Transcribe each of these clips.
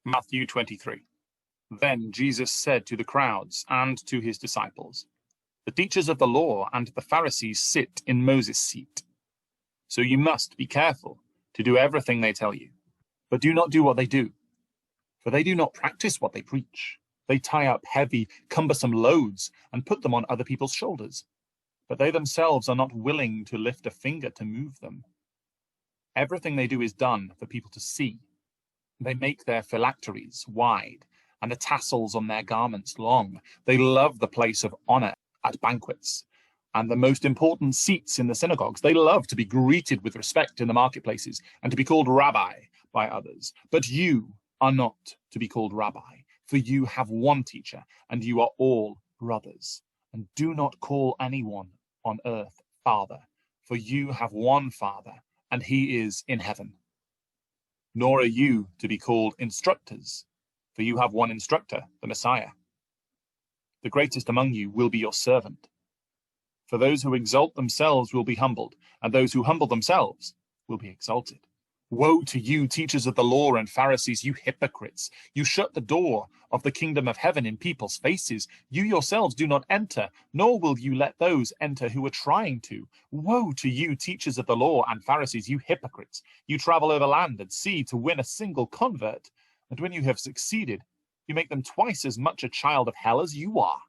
Matthew 23. Then Jesus said to the crowds and to his disciples, "The teachers of the law and the Pharisees sit in Moses' seat. So you must be careful to do everything they tell you. But do not do what they do, for they do not practice what they preach. They tie up heavy, cumbersome loads and put them on other people's shoulders, but they themselves are not willing to lift a finger to move them. Everything they do is done for people to see. They make their phylacteries wide and the tassels on their garments long. They love the place of honor at banquets and the most important seats in the synagogues. They love to be greeted with respect in the marketplaces and to be called rabbi by others. But you are not to be called rabbi, for you have one teacher, and you are all brothers. And do not call anyone on earth Father, for you have one Father, and he is in heaven. Nor are you to be called instructors, for you have one instructor, the Messiah. The greatest among you will be your servant. For those who exalt themselves will be humbled, and those who humble themselves will be exalted. Woe to you, teachers of the law and Pharisees, you hypocrites! You shut the door of the kingdom of heaven in people's faces. You yourselves do not enter, nor will you let those enter who are trying to. Woe to you, teachers of the law and Pharisees, you hypocrites! You travel over land and sea to win a single convert, and when you have succeeded, you make them twice as much a child of hell as you are.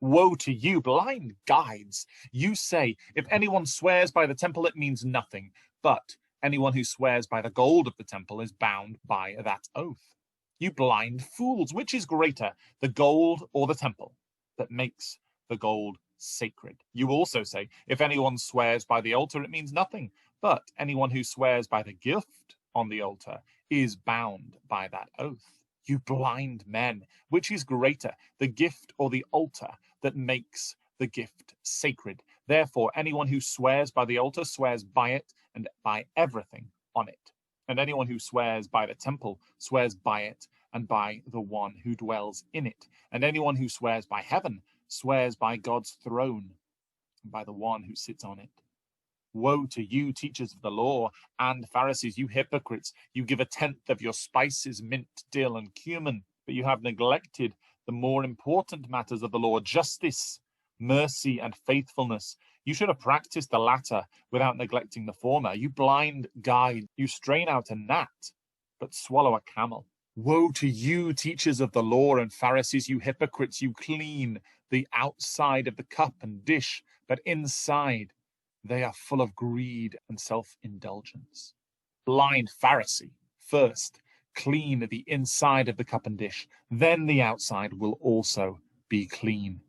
Woe to you, blind guides! You say, if anyone swears by the temple, it means nothing, but anyone who swears by the gold of the temple is bound by that oath. You blind fools, which is greater, the gold or the temple that makes the gold sacred? You also say, if anyone swears by the altar, it means nothing, but anyone who swears by the gift on the altar is bound by that oath. You blind men, which is greater, the gift or the altar that makes the gift sacred? Therefore, anyone who swears by the altar swears by it and by everything on it. And anyone who swears by the temple swears by it and by the one who dwells in it. And anyone who swears by heaven swears by God's throne and by the one who sits on it. Woe to you, teachers of the law and Pharisees, you hypocrites! You give a tenth of your spices, mint, dill, and cumin, but you have neglected the more important matters of the law, justice, mercy, and faithfulness. You should have practiced the latter without neglecting the former. You blind guide, you strain out a gnat, but swallow a camel. Woe to you, teachers of the law and Pharisees, you hypocrites! You clean the outside of the cup and dish, but inside they are full of greed and self-indulgence. Blind Pharisee, first clean the inside of the cup and dish, then the outside will also be clean.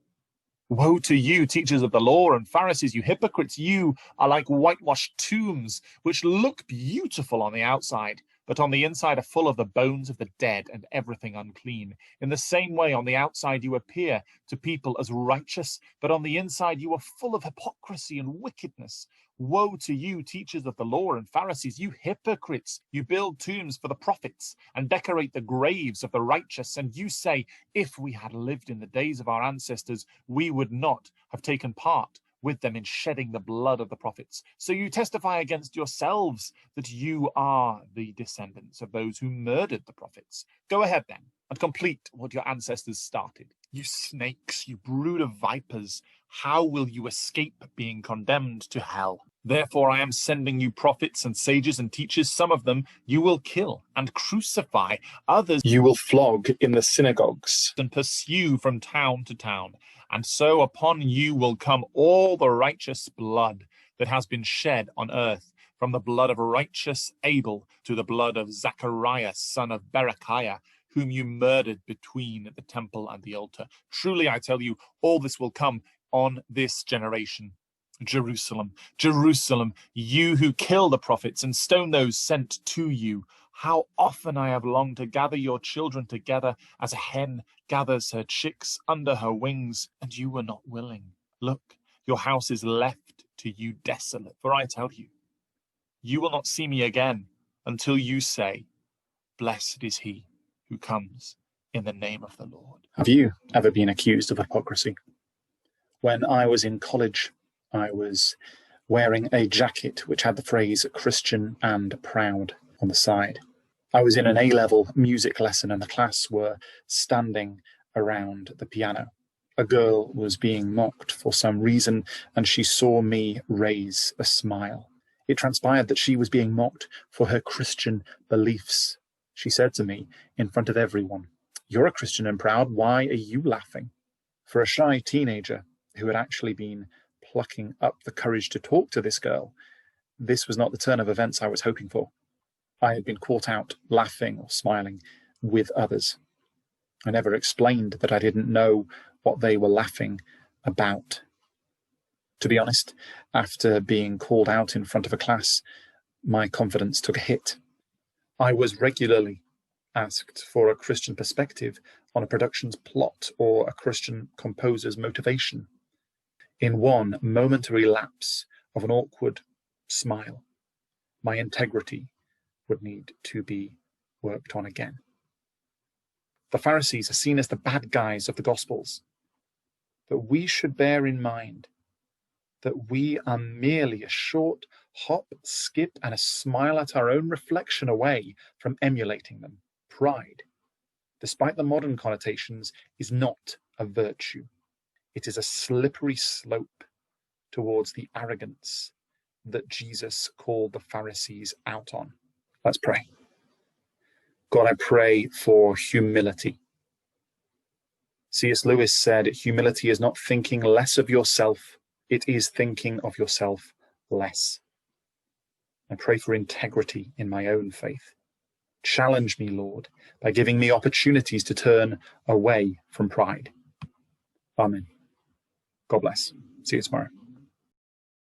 Woe to you, teachers of the law and Pharisees, you hypocrites! You are like whitewashed tombs, which look beautiful on the outside, but on the inside are full of the bones of the dead and everything unclean. In the same way, on the outside you appear to people as righteous, but on the inside you are full of hypocrisy and wickedness. Woe to you, teachers of the law and Pharisees, you hypocrites! You build tombs for the prophets and decorate the graves of the righteous, and you say, if we had lived in the days of our ancestors, we would not have taken part with them in shedding the blood of the prophets. So you testify against yourselves that you are the descendants of those who murdered the prophets. Go ahead then and complete what your ancestors started. You snakes, you brood of vipers, how will you escape being condemned to hell? Therefore I am sending you prophets and sages and teachers. Some of them you will kill and crucify. Others you will flog in the synagogues and pursue from town to town. And so upon you will come all the righteous blood that has been shed on earth, from the blood of righteous Abel to the blood of Zacharias, son of Berechiah, whom you murdered between the temple and the altar. Truly I tell you, all this will come on this generation. Jerusalem, Jerusalem, you who kill the prophets and stone those sent to you, how often I have longed to gather your children together as a hen gathers her chicks under her wings, and you were not willing. Look, your house is left to you desolate. For I tell you, you will not see me again until you say, blessed is he who comes in the name of the Lord. Have you ever been accused of hypocrisy? When I was in college, I was wearing a jacket which had the phrase Christian and proud on the side. I was in an A-level music lesson and the class were standing around the piano. A girl was being mocked for some reason, and she saw me raise a smile. It transpired that she was being mocked for her Christian beliefs. She said to me in front of everyone, "You're a Christian and proud. Why are you laughing?" For a shy teenager who had actually been plucking up the courage to talk to this girl, this was not the turn of events I was hoping for. I had been caught out laughing or smiling with others. I never explained that I didn't know what they were laughing about. To be honest, after being called out in front of a class, my confidence took a hit. I was regularly asked for a Christian perspective on a production's plot or a Christian composer's motivation. In one momentary lapse of an awkward smile, my integrity would need to be worked on again. The Pharisees are seen as the bad guys of the Gospels, but we should bear in mind that we are merely a short hop, skip, and a smile at our own reflection away from emulating them. Pride, despite the modern connotations, is not a virtue. It is a slippery slope towards the arrogance that Jesus called the Pharisees out on. Let's pray. God, I pray for humility. C.S. Lewis said, humility is not thinking less of yourself, it is thinking of yourself less. I pray for integrity in my own faith. Challenge me, Lord, by giving me opportunities to turn away from pride. Amen. God bless. See you tomorrow.